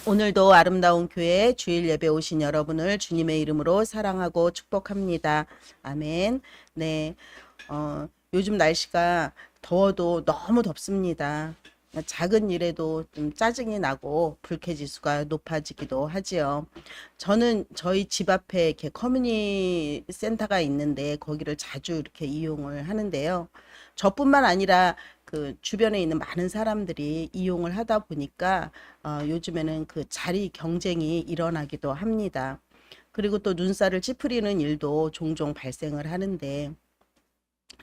오늘도 아름다운 교회 주일 예배 오신 여러분을 주님의 이름으로 사랑하고 축복합니다. 아멘. 네. 요즘 날씨가 더워도 너무 덥습니다. 작은 일에도 좀 짜증이 나고 불쾌지수가 높아지기도 하지요. 저는 저희 집 앞에 이렇게 커뮤니티 센터가 있는데 거기를 자주 이렇게 이용을 하는데요. 저뿐만 아니라 그 주변에 있는 많은 사람들이 이용을 하다 보니까 요즘에는 그 자리 경쟁이 일어나기도 합니다. 그리고 또 눈살을 찌푸리는 일도 종종 발생을 하는데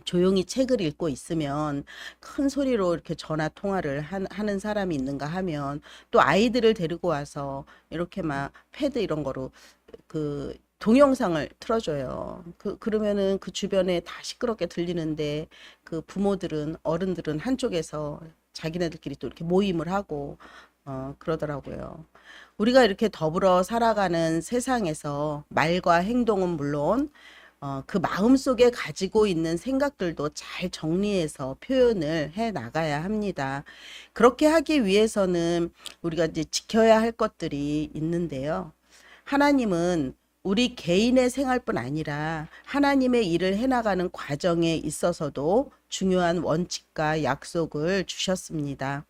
조용히 책을 읽고 있으면 큰 소리로 이렇게 전화 통화를 하는 사람이 있는가 하면 또 아이들을 데리고 와서 이렇게 막 패드 이런 거로 그 동영상을 틀어줘요. 그러면은 그 주변에 다 시끄럽게 들리는데 그 부모들은 어른들은 한쪽에서 자기네들끼리 또 이렇게 모임을 하고 그러더라고요. 우리가 이렇게 더불어 살아가는 세상에서 말과 행동은 물론 그 마음속에 가지고 있는 생각들도 잘 정리해서 표현을 해 나가야 합니다. 그렇게 하기 위해서는 우리가 이제 지켜야 할 것들이 있는데요. 하나님은 우리 개인의 생활뿐 아니라 하나님의 일을 해나가는 과정에 있어서도 중요한 원칙과 약속을 주셨습니다.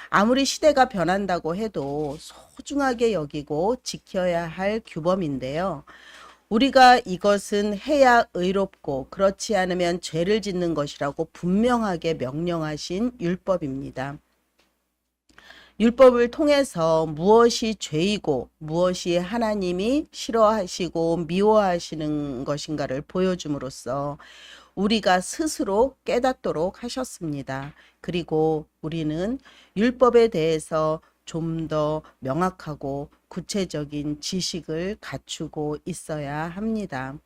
아무리 시대가 변한다고 해도 소중하게 여기고 지켜야 할 규범인데요. 우리가 이것은 해야 의롭고 그렇지 않으면 죄를 짓는 것이라고 분명하게 명령하신 율법입니다. 율법을 통해서 무엇이 죄이고 무엇이 하나님이 싫어하시고 미워하시는 것인가를 보여줌으로써 우리가 스스로 깨닫도록 하셨습니다. 그리고 우리는 율법에 대해서 좀 더 명확하고 구체적인 지식을 갖추고 있어야 합니다.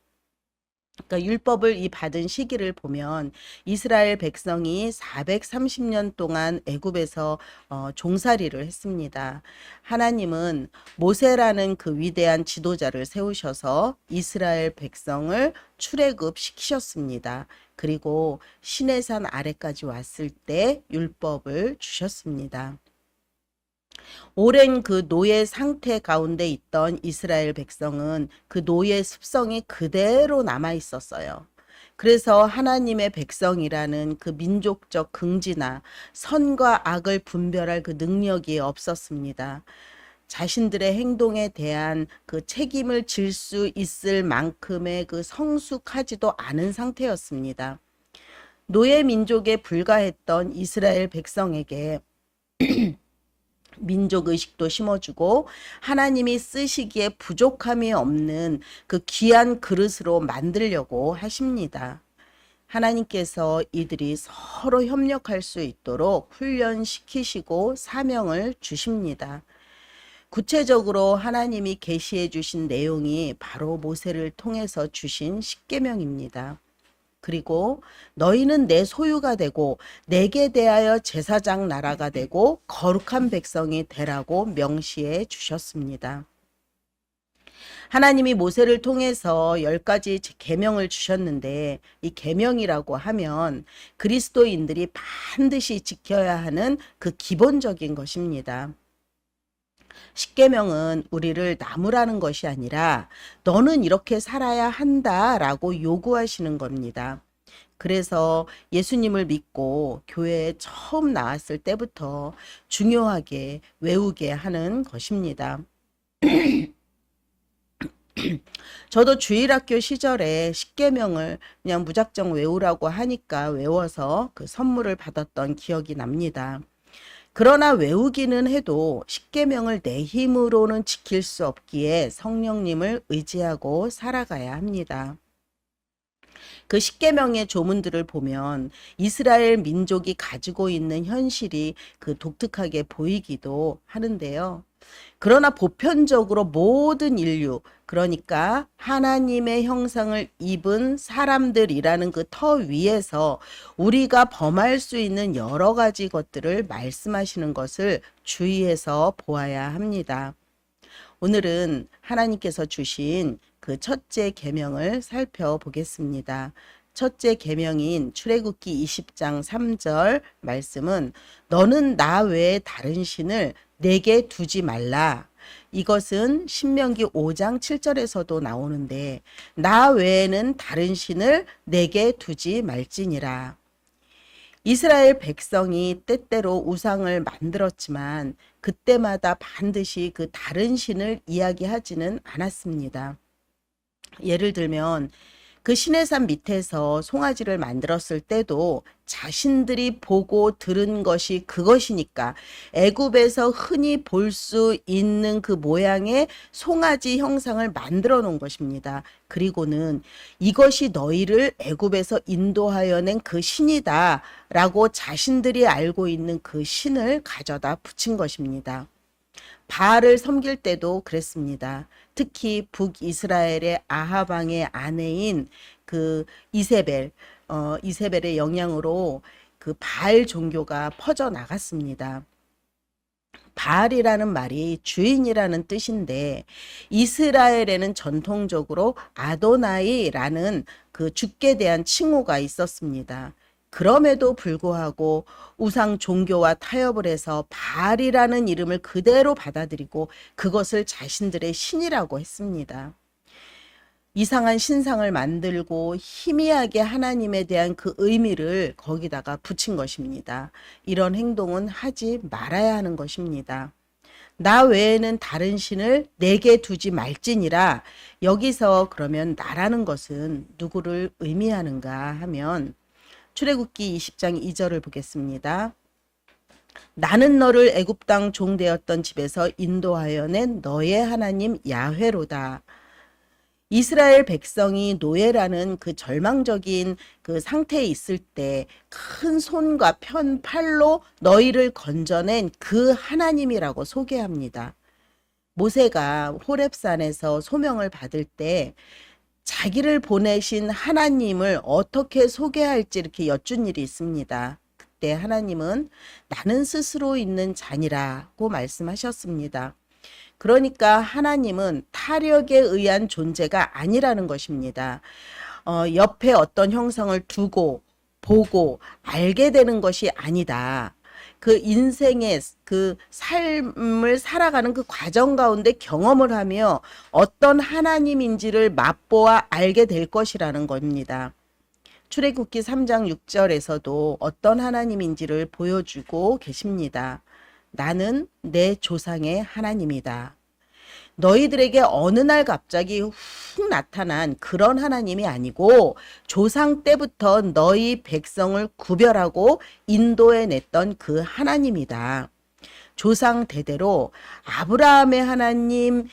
그러니까 율법을 이 받은 시기를 보면 이스라엘 백성이 430년 동안 애굽에서 종살이를 했습니다. 하나님은 모세라는 그 위대한 지도자를 세우셔서 이스라엘 백성을 출애굽 시키셨습니다. 그리고 시내산 아래까지 왔을 때 율법을 주셨습니다. 오랜 그 노예 상태 가운데 있던 이스라엘 백성은 그 노예 습성이 그대로 남아 있었어요. 그래서 하나님의 백성이라는 그 민족적 긍지나 선과 악을 분별할 그 능력이 없었습니다. 자신들의 행동에 대한 그 책임을 질 수 있을 만큼의 그 성숙하지도 않은 상태였습니다. 노예 민족에 불과했던 이스라엘 백성에게 민족 의식도 심어주고 하나님이 쓰시기에 부족함이 없는 그 귀한 그릇으로 만들려고 하십니다. 하나님께서 이들이 서로 협력할 수 있도록 훈련시키시고 사명을 주십니다. 구체적으로 하나님이 계시해 주신 내용이 바로 모세를 통해서 주신 십계명입니다. 그리고 너희는 내 소유가 되고 내게 대하여 제사장 나라가 되고 거룩한 백성이 되라고 명시해 주셨습니다. 하나님이 모세를 통해서 10가지 계명을 주셨는데 이 계명이라고 하면 그리스도인들이 반드시 지켜야 하는 그 기본적인 것입니다. 십계명은 우리를 나무라는 것이 아니라 너는 이렇게 살아야 한다라고 요구하시는 겁니다. 그래서 예수님을 믿고 교회에 처음 나왔을 때부터 중요하게 외우게 하는 것입니다. 저도 주일학교 시절에 십계명을 그냥 무작정 외우라고 하니까 외워서 그 선물을 받았던 기억이 납니다. 그러나 외우기는 해도 십계명을 내 힘으로는 지킬 수 없기에 성령님을 의지하고 살아가야 합니다. 그 십계명의 조문들을 보면 이스라엘 민족이 가지고 있는 현실이 그 독특하게 보이기도 하는데요. 그러나 보편적으로 모든 인류, 그러니까 하나님의 형상을 입은 사람들이라는 그 터 위에서 우리가 범할 수 있는 여러 가지 것들을 말씀하시는 것을 주의해서 보아야 합니다. 오늘은 하나님께서 주신 그 첫째 계명을 살펴보겠습니다. 첫째 계명인 출애굽기 20장 3절 말씀은 너는 나 외에 다른 신을 내게 두지 말라. 이것은 신명기 5장 7절에서도 나오는데 나 외에는 다른 신을 내게 두지 말지니라. 이스라엘 백성이 때때로 우상을 만들었지만 그때마다 반드시 그 다른 신을 이야기하지는 않았습니다. 예를 들면 그 시내산 밑에서 송아지를 만들었을 때도 자신들이 보고 들은 것이 그것이니까 애굽에서 흔히 볼 수 있는 그 모양의 송아지 형상을 만들어 놓은 것입니다. 그리고는 이것이 너희를 애굽에서 인도하여 낸 그 신이다 라고 자신들이 알고 있는 그 신을 가져다 붙인 것입니다. 바알을 섬길 때도 그랬습니다. 특히 북이스라엘의 아합 왕의 아내인 그 이세벨의 영향으로 그 바알 종교가 퍼져 나갔습니다. 바알이라는 말이 주인이라는 뜻인데 이스라엘에는 전통적으로 아도나이라는 그 주께 대한 칭호가 있었습니다. 그럼에도 불구하고 우상 종교와 타협을 해서 바알이라는 이름을 그대로 받아들이고 그것을 자신들의 신이라고 했습니다. 이상한 신상을 만들고 희미하게 하나님에 대한 그 의미를 거기다가 붙인 것입니다. 이런 행동은 하지 말아야 하는 것입니다. 나 외에는 다른 신을 내게 두지 말지니라. 여기서 그러면 나라는 것은 누구를 의미하는가 하면 출애굽기 20장 2절을 보겠습니다. 나는 너를 애굽 땅 종되었던 집에서 인도하여 낸 너의 하나님 야훼로다. 이스라엘 백성이 노예라는 그 절망적인 그 상태에 있을 때 큰 손과 편 팔로 너희를 건져낸 그 하나님이라고 소개합니다. 모세가 호렙산에서 소명을 받을 때 자기를 보내신 하나님을 어떻게 소개할지 이렇게 여쭌 일이 있습니다. 그때 하나님은 나는 스스로 있는 자니라고 말씀하셨습니다. 그러니까 하나님은 타력에 의한 존재가 아니라는 것입니다. 옆에 어떤 형상을 두고 보고 알게 되는 것이 아니다. 그 인생의 그 삶을 살아가는 그 과정 가운데 경험을 하며 어떤 하나님인지를 맛보아 알게 될 것이라는 겁니다. 출애굽기 3장 6절에서도 어떤 하나님인지를 보여주고 계십니다. 나는 내 조상의 하나님이다. 너희들에게 어느 날 갑자기 훅 나타난 그런 하나님이 아니고 조상 때부터 너희 백성을 구별하고 인도해 냈던 그 하나님이다. 조상 대대로 아브라함의 하나님,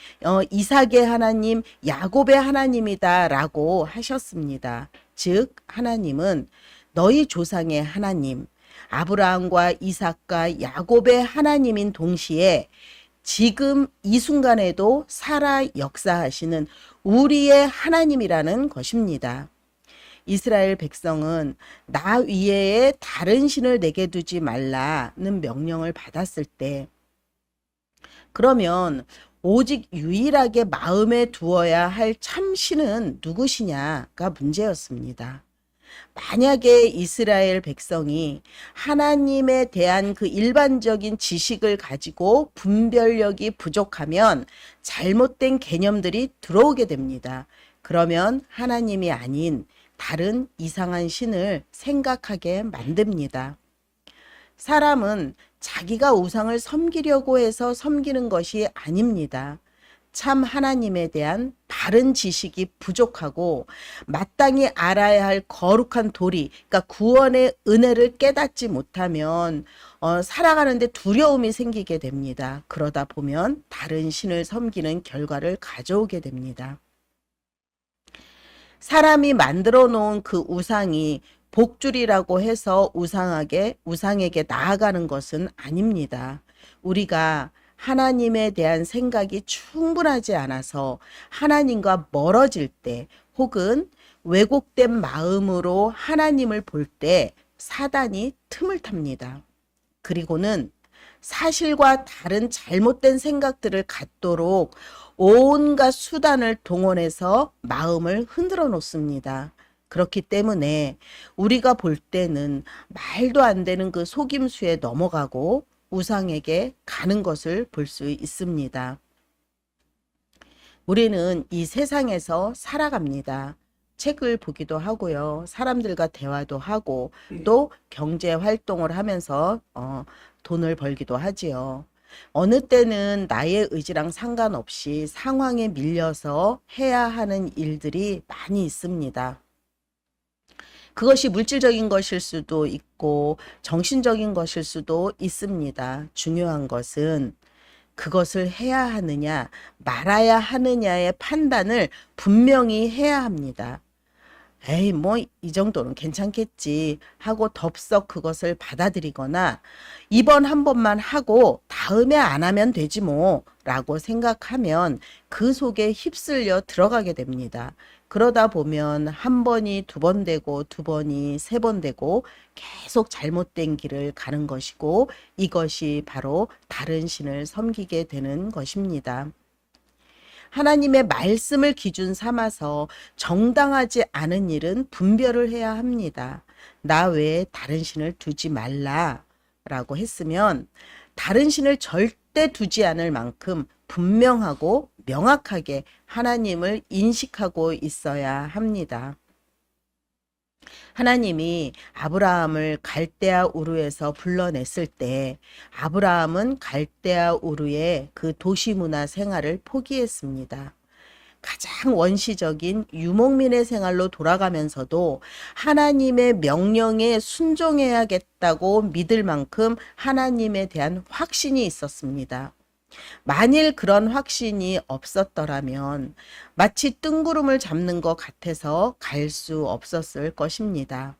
이삭의 하나님, 야곱의 하나님이다라고 하셨습니다. 즉 하나님은 너희 조상의 하나님, 아브라함과 이삭과 야곱의 하나님인 동시에 지금 이 순간에도 살아 역사하시는 우리의 하나님이라는 것입니다. 이스라엘 백성은 나 위에 다른 신을 내게 두지 말라는 명령을 받았을 때 그러면 오직 유일하게 마음에 두어야 할 참신은 누구시냐가 문제였습니다. 만약에 이스라엘 백성이 하나님에 대한 그 일반적인 지식을 가지고 분별력이 부족하면 잘못된 개념들이 들어오게 됩니다. 그러면 하나님이 아닌 다른 이상한 신을 생각하게 만듭니다. 사람은 자기가 우상을 섬기려고 해서 섬기는 것이 아닙니다. 참 하나님에 대한 바른 지식이 부족하고 마땅히 알아야 할 거룩한 도리, 그러니까 구원의 은혜를 깨닫지 못하면 살아가는데 두려움이 생기게 됩니다. 그러다 보면 다른 신을 섬기는 결과를 가져오게 됩니다. 사람이 만들어 놓은 그 우상이 복줄이라고 해서 우상에게 나아가는 것은 아닙니다. 우리가 하나님에 대한 생각이 충분하지 않아서 하나님과 멀어질 때 혹은 왜곡된 마음으로 하나님을 볼 때 사단이 틈을 탑니다. 그리고는 사실과 다른 잘못된 생각들을 갖도록 온갖 수단을 동원해서 마음을 흔들어 놓습니다. 그렇기 때문에 우리가 볼 때는 말도 안 되는 그 속임수에 넘어가고 우상에게 가는 것을 볼 수 있습니다. 우리는 이 세상에서 살아갑니다. 책을 보기도 하고요. 사람들과 대화도 하고 또 경제 활동을 하면서 돈을 벌기도 하지요. 어느 때는 나의 의지랑 상관없이 상황에 밀려서 해야 하는 일들이 많이 있습니다. 그것이 물질적인 것일 수도 있고 정신적인 것일 수도 있습니다. 중요한 것은 그것을 해야 하느냐 말아야 하느냐의 판단을 분명히 해야 합니다. 에이, 뭐, 이 정도는 괜찮겠지 하고 덥석 그것을 받아들이거나 이번 한 번만 하고 다음에 안 하면 되지 뭐 라고 생각하면 그 속에 휩쓸려 들어가게 됩니다. 그러다 보면 한 번이 두 번 되고 두 번이 세 번 되고 계속 잘못된 길을 가는 것이고 이것이 바로 다른 신을 섬기게 되는 것입니다. 하나님의 말씀을 기준 삼아서 정당하지 않은 일은 분별을 해야 합니다. 나 외에 다른 신을 두지 말라라고 했으면 다른 신을 절대 두지 않을 만큼 분명하고 명확하게 하나님을 인식하고 있어야 합니다. 하나님이 아브라함을 갈대아 우르에서 불러냈을 때 아브라함은 갈대아 우르의 그 도시 문화 생활을 포기했습니다. 가장 원시적인 유목민의 생활로 돌아가면서도 하나님의 명령에 순종해야겠다고 믿을 만큼 하나님에 대한 확신이 있었습니다. 만일 그런 확신이 없었더라면 마치 뜬구름을 잡는 것 같아서 갈 수 없었을 것입니다.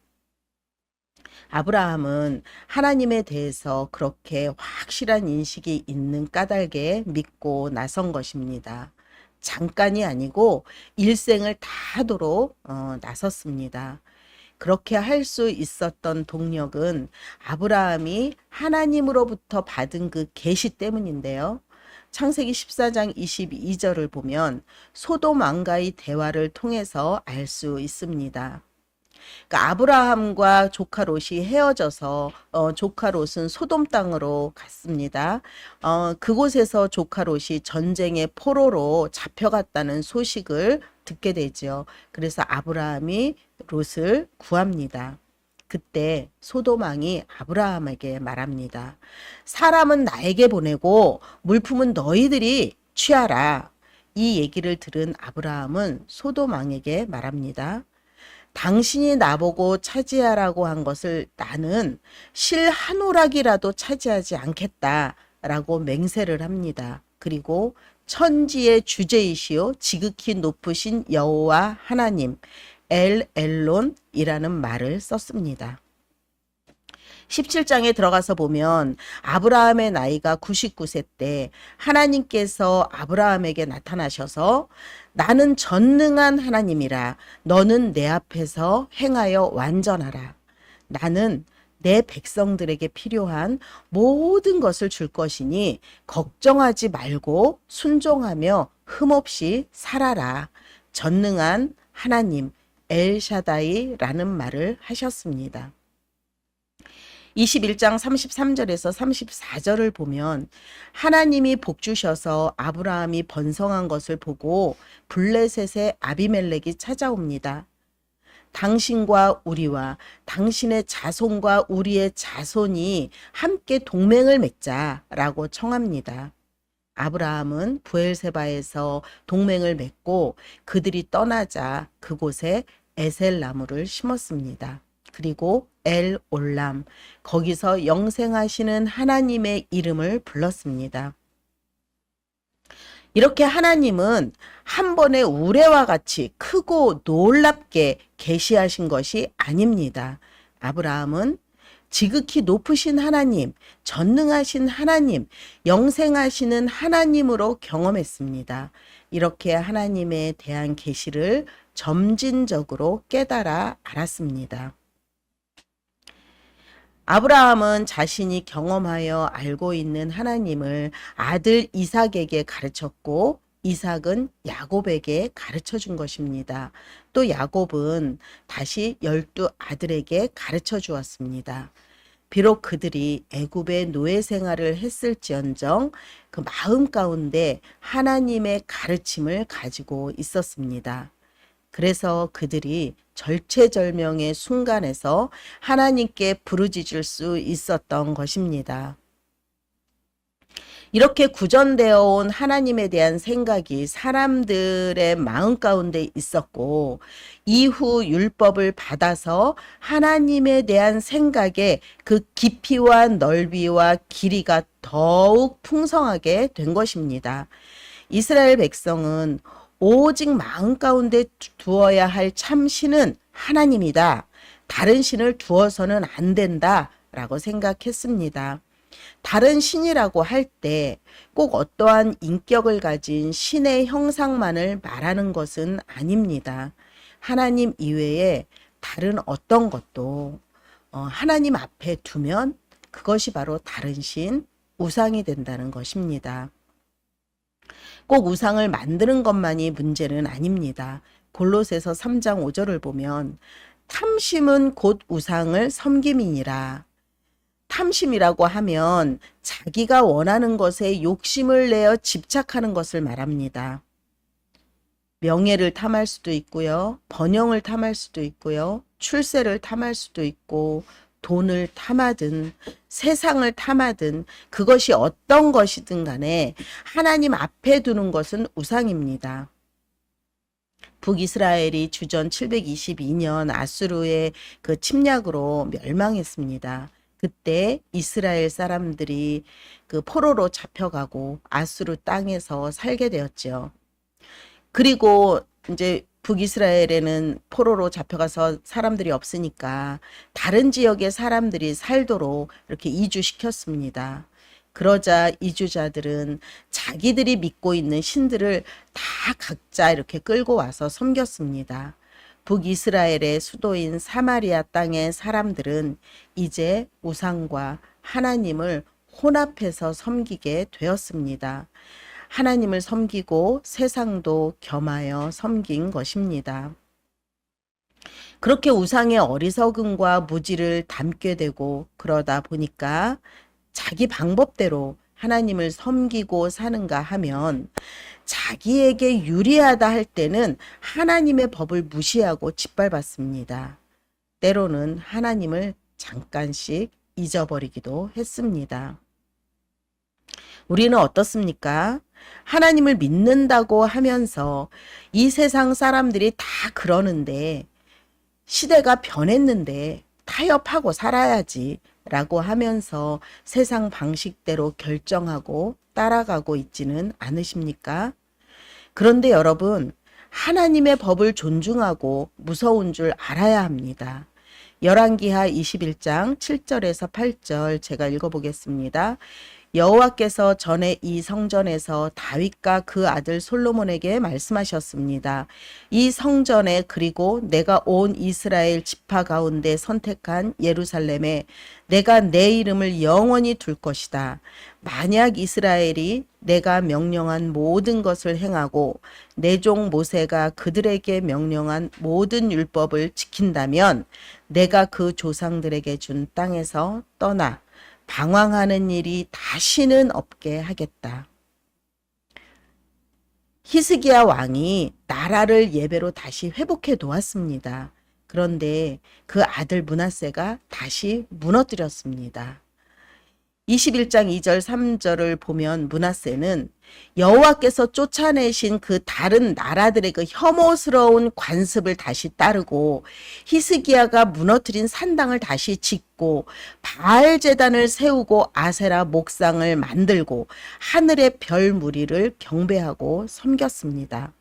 아브라함은 하나님에 대해서 그렇게 확실한 인식이 있는 까닭에 믿고 나선 것입니다. 잠깐이 아니고 일생을 다하도록 나섰습니다. 그렇게 할 수 있었던 동력은 아브라함이 하나님으로부터 받은 그 계시 때문인데요. 창세기 14장 22절을 보면 소돔 왕과의 대화를 통해서 알 수 있습니다. 그러니까 아브라함과 조카 롯이 헤어져서 조카 롯은 소돔 땅으로 갔습니다. 그곳에서 조카 롯이 전쟁의 포로로 잡혀갔다는 소식을 듣게 되죠. 그래서 아브라함이 롯을 구합니다. 그때 소돔 왕이 아브라함에게 말합니다. 사람은 나에게 보내고 물품은 너희들이 취하라. 이 얘기를 들은 아브라함은 소돔 왕에게 말합니다. 당신이 나보고 차지하라고 한 것을 나는 실 한 오락이라도 차지하지 않겠다라고 맹세를 합니다. 그리고 천지의 주제이시오 지극히 높으신 여호와 하나님 엘 엘론이라는 말을 썼습니다. 17장에 들어가서 보면 아브라함의 나이가 99세 때 하나님께서 아브라함에게 나타나셔서 나는 전능한 하나님이라 너는 내 앞에서 행하여 완전하라. 나는 내 백성들에게 필요한 모든 것을 줄 것이니 걱정하지 말고 순종하며 흠없이 살아라. 전능한 하나님 엘샤다이라는 말을 하셨습니다. 21장 33절에서 34절을 보면 하나님이 복주셔서 아브라함이 번성한 것을 보고 블레셋의 아비멜렉이 찾아옵니다. 당신과 우리와 당신의 자손과 우리의 자손이 함께 동맹을 맺자라고 청합니다. 아브라함은 부엘세바에서 동맹을 맺고 그들이 떠나자 그곳에 에셀 나무를 심었습니다. 그리고 엘 올람, 거기서 영생하시는 하나님의 이름을 불렀습니다. 이렇게 하나님은 한 번의 우레와 같이 크고 놀랍게 계시하신 것이 아닙니다. 아브라함은 지극히 높으신 하나님, 전능하신 하나님, 영생하시는 하나님으로 경험했습니다. 이렇게 하나님에 대한 계시를 점진적으로 깨달아 알았습니다. 아브라함은 자신이 경험하여 알고 있는 하나님을 아들 이삭에게 가르쳤고 이삭은 야곱에게 가르쳐 준 것입니다. 또 야곱은 다시 12아들에게 가르쳐 주었습니다. 비록 그들이 애굽의 노예 생활을 했을지언정 그 마음 가운데 하나님의 가르침을 가지고 있었습니다. 그래서 그들이 절체절명의 순간에서 하나님께 부르짖을 수 있었던 것입니다. 이렇게 구전되어 온 하나님에 대한 생각이 사람들의 마음 가운데 있었고, 이후 율법을 받아서 하나님에 대한 생각의 그 깊이와 넓이와 길이가 더욱 풍성하게 된 것입니다. 이스라엘 백성은 오직 마음 가운데 두어야 할 참신은 하나님이다. 다른 신을 두어서는 안 된다. 라고 생각했습니다. 다른 신이라고 할 때 꼭 어떠한 인격을 가진 신의 형상만을 말하는 것은 아닙니다. 하나님 이외에 다른 어떤 것도 하나님 앞에 두면 그것이 바로 다른 신, 우상이 된다는 것입니다. 꼭 우상을 만드는 것만이 문제는 아닙니다. 골로새서 3장 5절을 보면 탐심은 곧 우상을 섬김이니라. 탐심이라고 하면 자기가 원하는 것에 욕심을 내어 집착하는 것을 말합니다. 명예를 탐할 수도 있고요. 번영을 탐할 수도 있고요. 출세를 탐할 수도 있고 돈을 탐하든 세상을 탐하든 그것이 어떤 것이든 간에 하나님 앞에 두는 것은 우상입니다. 북이스라엘이 주전 722년 아수르의 그 침략으로 멸망했습니다. 그때 이스라엘 사람들이 그 포로로 잡혀가고 아수르 땅에서 살게 되었죠. 그리고 이제 북이스라엘에는 포로로 잡혀가서 사람들이 없으니까 다른 지역의 사람들이 살도록 이렇게 이주시켰습니다. 그러자 이주자들은 자기들이 믿고 있는 신들을 다 각자 이렇게 끌고 와서 섬겼습니다. 북이스라엘의 수도인 사마리아 땅의 사람들은 이제 우상과 하나님을 혼합해서 섬기게 되었습니다. 하나님을 섬기고 세상도 겸하여 섬긴 것입니다. 그렇게 우상의 어리석음과 무지를 담게 되고 그러다 보니까 자기 방법대로 하나님을 섬기고 사는가 하면 자기에게 유리하다 할 때는 하나님의 법을 무시하고 짓밟았습니다. 때로는 하나님을 잠깐씩 잊어버리기도 했습니다. 우리는 어떻습니까? 하나님을 믿는다고 하면서 이 세상 사람들이 다 그러는데 시대가 변했는데 타협하고 살아야지 라고 하면서 세상 방식대로 결정하고 따라가고 있지는 않으십니까? 그런데 여러분, 하나님의 법을 존중하고 무서운 줄 알아야 합니다. 열왕기하 21장 7절에서 8절 제가 읽어보겠습니다. 여호와께서 전에 이 성전에서 다윗과 그 아들 솔로몬에게 말씀하셨습니다. 이 성전에 그리고 내가 온 이스라엘 지파 가운데 선택한 예루살렘에 내가 내 이름을 영원히 둘 것이다. 만약 이스라엘이 내가 명령한 모든 것을 행하고 내 종 모세가 그들에게 명령한 모든 율법을 지킨다면 내가 그 조상들에게 준 땅에서 떠나 방황하는 일이 다시는 없게 하겠다. 히스기야 왕이 나라를 예배로 다시 회복해 놓았습니다. 그런데 그 아들 므낫세가 다시 무너뜨렸습니다. 21장 2절 3절을 보면 므낫세는 여호와께서 쫓아내신 그 다른 나라들의 그 혐오스러운 관습을 다시 따르고 히스기야가 무너뜨린 산당을 다시 짓고 바알 제단을 세우고 아세라 목상을 만들고 하늘의 별 무리를 경배하고 섬겼습니다.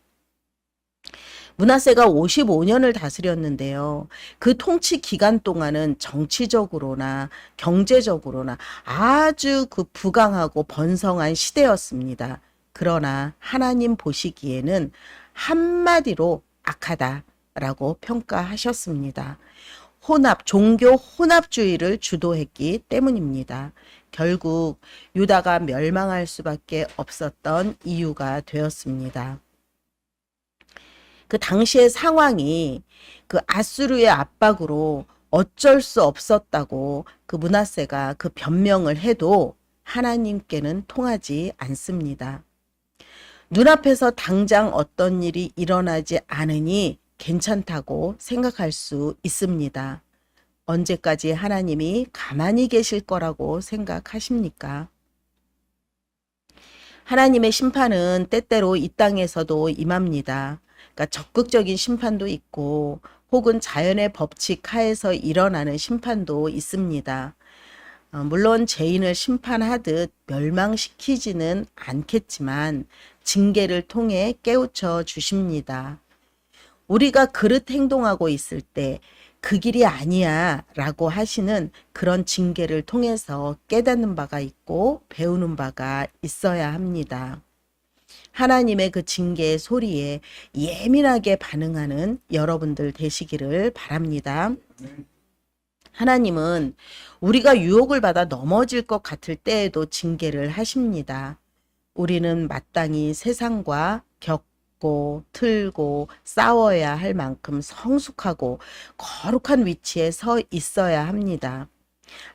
므낫세가 55년을 다스렸는데요. 그 통치 기간 동안은 정치적으로나 경제적으로나 아주 그 부강하고 번성한 시대였습니다. 그러나 하나님 보시기에는 한마디로 악하다라고 평가하셨습니다. 종교 혼합주의를 주도했기 때문입니다. 결국 유다가 멸망할 수밖에 없었던 이유가 되었습니다. 그 당시의 상황이 그 아수르의 압박으로 어쩔 수 없었다고 그 므낫세가 그 변명을 해도 하나님께는 통하지 않습니다. 눈앞에서 당장 어떤 일이 일어나지 않으니 괜찮다고 생각할 수 있습니다. 언제까지 하나님이 가만히 계실 거라고 생각하십니까? 하나님의 심판은 때때로 이 땅에서도 임합니다. 그러니까 적극적인 심판도 있고 혹은 자연의 법칙 하에서 일어나는 심판도 있습니다. 물론 죄인을 심판하듯 멸망시키지는 않겠지만 징계를 통해 깨우쳐 주십니다. 우리가 그릇 행동하고 있을 때 그 길이 아니야 라고 하시는 그런 징계를 통해서 깨닫는 바가 있고 배우는 바가 있어야 합니다. 하나님의 그 징계의 소리에 예민하게 반응하는 여러분들 되시기를 바랍니다. 하나님은 우리가 유혹을 받아 넘어질 것 같을 때에도 징계를 하십니다. 우리는 마땅히 세상과 겪고 틀고 싸워야 할 만큼 성숙하고 거룩한 위치에 서 있어야 합니다.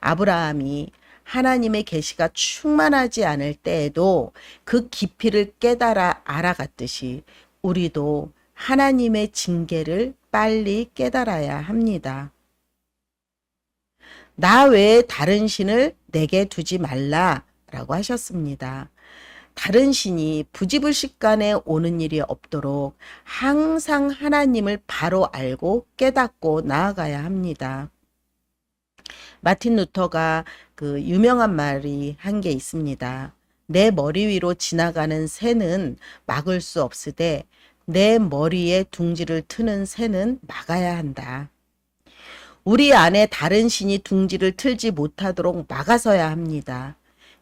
아브라함이 하나님의 계시가 충만하지 않을 때에도 그 깊이를 깨달아 알아갔듯이 우리도 하나님의 징계를 빨리 깨달아야 합니다. 나 외에 다른 신을 내게 두지 말라라고 하셨습니다. 다른 신이 부지불식간에 오는 일이 없도록 항상 하나님을 바로 알고 깨닫고 나아가야 합니다. 마틴 루터가 그 유명한 말이 한 게 있습니다. 내 머리 위로 지나가는 새는 막을 수 없으되 내 머리에 둥지를 트는 새는 막아야 한다. 우리 안에 다른 신이 둥지를 틀지 못하도록 막아서야 합니다.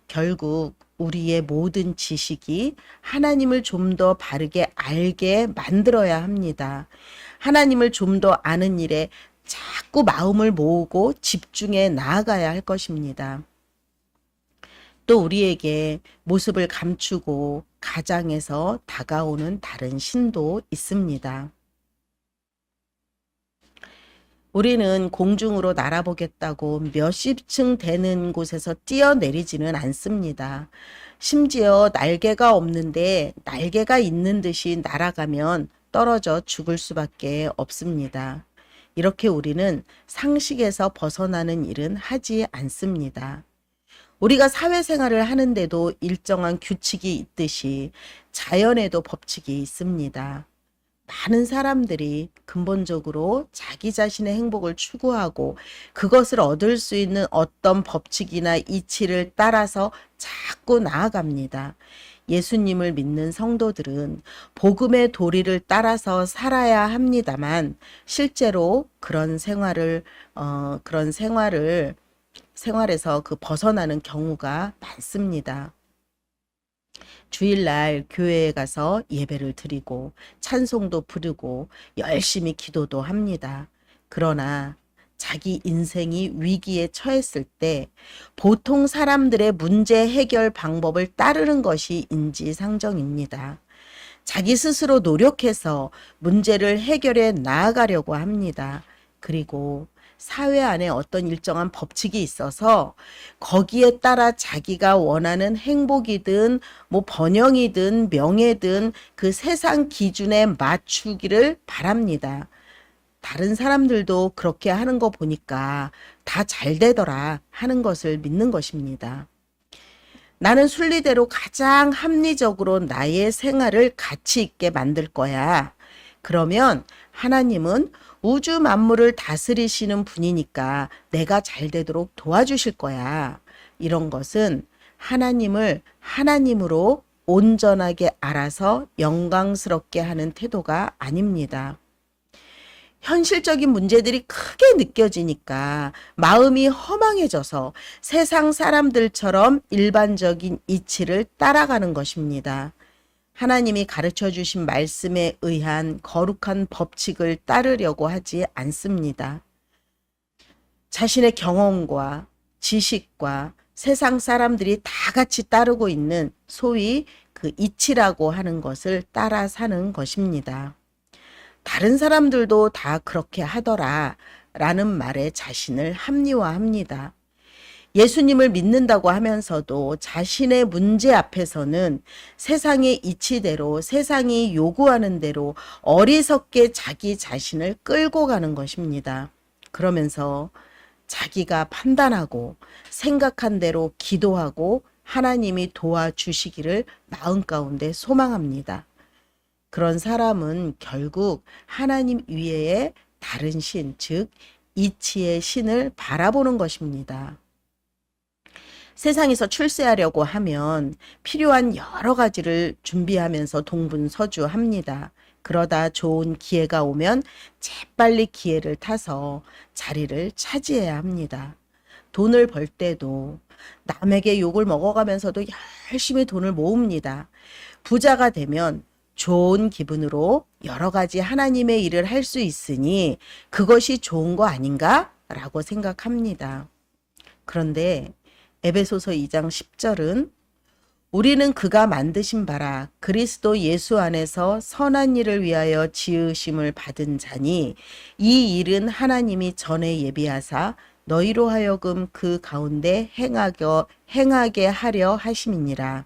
결국 우리의 모든 지식이 하나님을 좀 더 바르게 알게 만들어야 합니다. 하나님을 좀 더 아는 일에 자꾸 마음을 모으고 집중해 나아가야 할 것입니다. 또 우리에게 모습을 감추고 가장에서 다가오는 다른 신도 있습니다. 우리는 공중으로 날아보겠다고 몇십 층 되는 곳에서 뛰어내리지는 않습니다. 심지어 날개가 없는데 날개가 있는 듯이 날아가면 떨어져 죽을 수밖에 없습니다. 이렇게 우리는 상식에서 벗어나는 일은 하지 않습니다. 우리가 사회생활을 하는데도 일정한 규칙이 있듯이 자연에도 법칙이 있습니다. 많은 사람들이 근본적으로 자기 자신의 행복을 추구하고 그것을 얻을 수 있는 어떤 법칙이나 이치를 따라서 자꾸 나아갑니다. 예수님을 믿는 성도들은 복음의 도리를 따라서 살아야 합니다만 실제로 그런 생활에서 그 벗어나는 경우가 많습니다. 주일날 교회에 가서 예배를 드리고 찬송도 부르고 열심히 기도도 합니다. 그러나 자기 인생이 위기에 처했을 때 보통 사람들의 문제 해결 방법을 따르는 것이 인지상정입니다. 자기 스스로 노력해서 문제를 해결해 나아가려고 합니다. 그리고 사회 안에 어떤 일정한 법칙이 있어서 거기에 따라 자기가 원하는 행복이든 뭐 번영이든 명예든 그 세상 기준에 맞추기를 바랍니다. 다른 사람들도 그렇게 하는 거 보니까 다 잘 되더라 하는 것을 믿는 것입니다. 나는 순리대로 가장 합리적으로 나의 생활을 가치 있게 만들 거야. 그러면 하나님은 우주 만물을 다스리시는 분이니까 내가 잘 되도록 도와주실 거야. 이런 것은 하나님을 하나님으로 온전하게 알아서 영광스럽게 하는 태도가 아닙니다. 현실적인 문제들이 크게 느껴지니까 마음이 허망해져서 세상 사람들처럼 일반적인 이치를 따라가는 것입니다. 하나님이 가르쳐 주신 말씀에 의한 거룩한 법칙을 따르려고 하지 않습니다. 자신의 경험과 지식과 세상 사람들이 다 같이 따르고 있는 소위 그 이치라고 하는 것을 따라 사는 것입니다. 다른 사람들도 다 그렇게 하더라 라는 말에 자신을 합리화합니다. 예수님을 믿는다고 하면서도 자신의 문제 앞에서는 세상의 이치대로, 세상이 요구하는 대로 어리석게 자기 자신을 끌고 가는 것입니다. 그러면서 자기가 판단하고 생각한 대로 기도하고 하나님이 도와주시기를 마음 가운데 소망합니다. 그런 사람은 결국 하나님 위에 다른 신, 즉 이치의 신을 바라보는 것입니다. 세상에서 출세하려고 하면 필요한 여러 가지를 준비하면서 동분서주합니다. 그러다 좋은 기회가 오면 재빨리 기회를 타서 자리를 차지해야 합니다. 돈을 벌 때도 남에게 욕을 먹어가면서도 열심히 돈을 모읍니다. 부자가 되면 좋은 기분으로 여러 가지 하나님의 일을 할 수 있으니 그것이 좋은 거 아닌가? 라고 생각합니다. 그런데 에베소서 2장 10절은 우리는 그가 만드신 바라 그리스도 예수 안에서 선한 일을 위하여 지으심을 받은 자니 이 일은 하나님이 전에 예비하사 너희로 하여금 그 가운데 행하게 하려 하심이니라.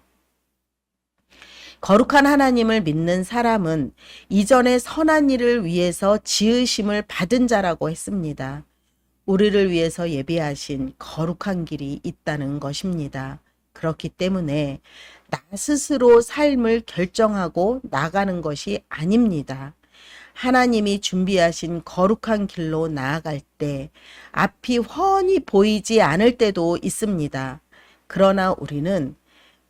거룩한 하나님을 믿는 사람은 이전에 선한 일을 위해서 지으심을 받은 자라고 했습니다. 우리를 위해서 예비하신 거룩한 길이 있다는 것입니다. 그렇기 때문에 나 스스로 삶을 결정하고 나가는 것이 아닙니다. 하나님이 준비하신 거룩한 길로 나아갈 때 앞이 훤히 보이지 않을 때도 있습니다. 그러나 우리는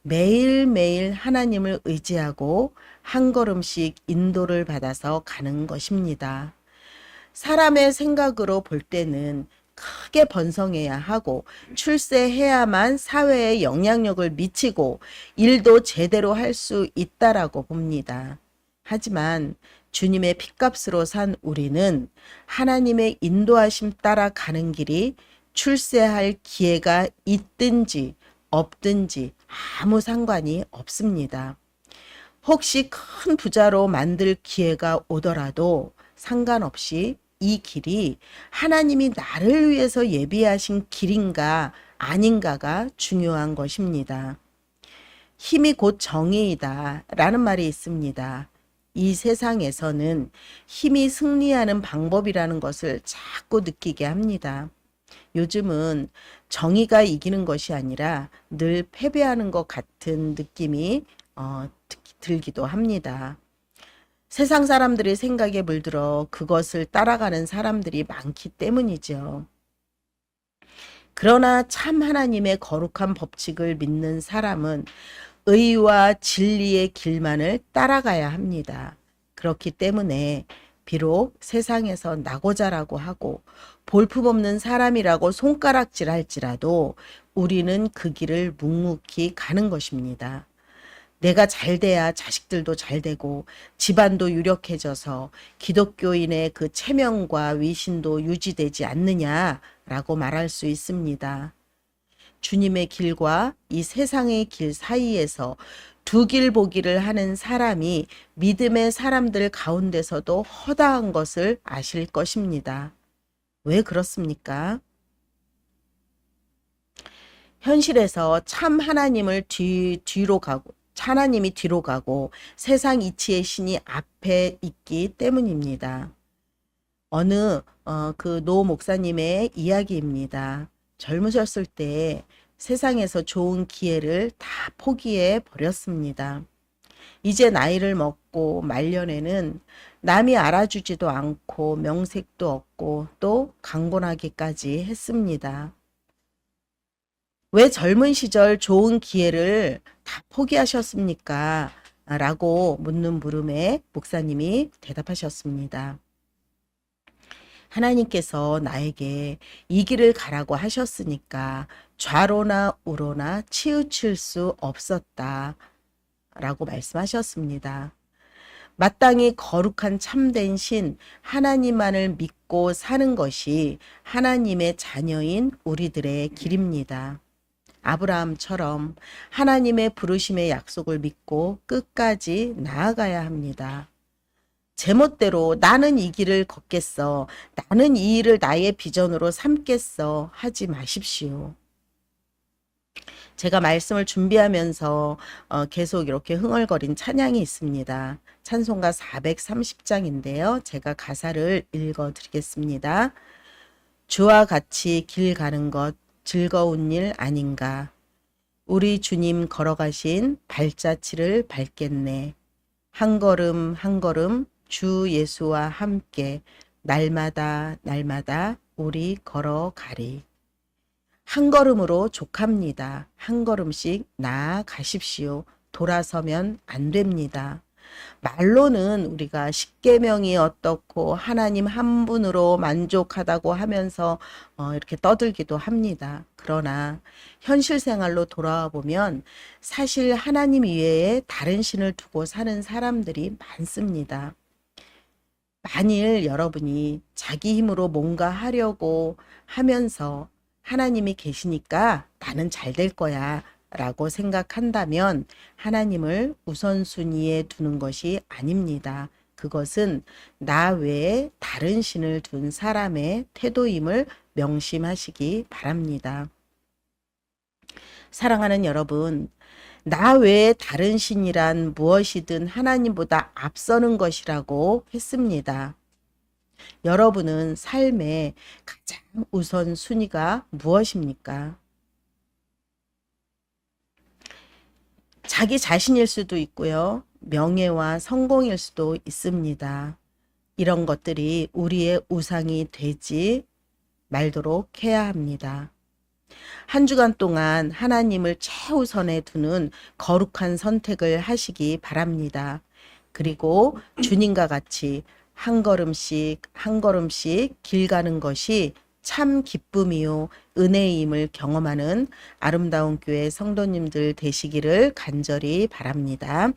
매일매일 하나님을 의지하고 한 걸음씩 인도를 받아서 가는 것입니다. 사람의 생각으로 볼 때는 크게 번성해야 하고 출세해야만 사회에 영향력을 미치고 일도 제대로 할 수 있다라고 봅니다. 하지만 주님의 핏값으로 산 우리는 하나님의 인도하심 따라 가는 길이 출세할 기회가 있든지 없든지 아무 상관이 없습니다. 혹시 큰 부자로 만들 기회가 오더라도 상관없이 이 길이 하나님이 나를 위해서 예비하신 길인가 아닌가가 중요한 것입니다. 힘이 곧 정의이다 라는 말이 있습니다. 이 세상에서는 힘이 승리하는 방법이라는 것을 자꾸 느끼게 합니다. 요즘은 정의가 이기는 것이 아니라 늘 패배하는 것 같은 느낌이 들기도 합니다. 세상 사람들의 생각에 물들어 그것을 따라가는 사람들이 많기 때문이죠. 그러나 참 하나님의 거룩한 법칙을 믿는 사람은 의와 진리의 길만을 따라가야 합니다. 그렇기 때문에 비록 세상에서 나고자라고 하고 볼품없는 사람이라고 손가락질할지라도 우리는 그 길을 묵묵히 가는 것입니다. 내가 잘 돼야 자식들도 잘 되고 집안도 유력해져서 기독교인의 그 체면과 위신도 유지되지 않느냐라고 말할 수 있습니다. 주님의 길과 이 세상의 길 사이에서 두 길 보기를 하는 사람이 믿음의 사람들 가운데서도 허다한 것을 아실 것입니다. 왜 그렇습니까? 현실에서 참 하나님을 뒤로 가고 하나님이 뒤로 가고 세상 이치의 신이 앞에 있기 때문입니다. 어느 그 노 목사님의 이야기입니다. 젊으셨을 때 세상에서 좋은 기회를 다 포기해 버렸습니다. 이제 나이를 먹고 말년에는 남이 알아주지도 않고 명색도 없고 또 강권하기까지 했습니다. 왜 젊은 시절 좋은 기회를 다 포기하셨습니까? 라고 묻는 물음에 목사님이 대답하셨습니다. 하나님께서 나에게 이 길을 가라고 하셨으니까 좌로나 우로나 치우칠 수 없었다 라고 말씀하셨습니다. 마땅히 거룩한 참된 신 하나님만을 믿고 사는 것이 하나님의 자녀인 우리들의 길입니다. 아브라함처럼 하나님의 부르심의 약속을 믿고 끝까지 나아가야 합니다. 제멋대로 나는 이 길을 걷겠어. 나는 이 일을 나의 비전으로 삼겠어. 하지 마십시오. 제가 말씀을 준비하면서 계속 이렇게 흥얼거린 찬양이 있습니다. 찬송가 430장인데요. 제가 가사를 읽어 드리겠습니다. 주와 같이 길 가는 것 즐거운 일 아닌가. 우리 주님 걸어가신 발자취를 밟겠네. 한 걸음 한 걸음 주 예수와 함께 날마다 날마다 우리 걸어가리. 한 걸음으로 족합니다. 한 걸음씩 나아가십시오. 돌아서면 안 됩니다. 말로는 우리가 십계명이 어떻고 하나님 한 분으로 만족하다고 하면서 이렇게 떠들기도 합니다. 그러나 현실 생활로 돌아와 보면 사실 하나님 이외에 다른 신을 두고 사는 사람들이 많습니다. 만일 여러분이 자기 힘으로 뭔가 하려고 하면서 하나님이 계시니까 나는 잘 될 거야 라고 생각한다면 하나님을 우선순위에 두는 것이 아닙니다. 그것은 나 외에 다른 신을 둔 사람의 태도임을 명심하시기 바랍니다. 사랑하는 여러분, 나 외에 다른 신이란 무엇이든 하나님보다 앞서는 것이라고 했습니다. 여러분은 삶의 가장 우선순위가 무엇입니까? 자기 자신일 수도 있고요. 명예와 성공일 수도 있습니다. 이런 것들이 우리의 우상이 되지 말도록 해야 합니다. 한 주간 동안 하나님을 최우선에 두는 거룩한 선택을 하시기 바랍니다. 그리고 주님과 같이 한 걸음씩 한 걸음씩 길 가는 것이 참 기쁨이요 은혜임을 경험하는 아름다운 교회 성도님들 되시기를 간절히 바랍니다.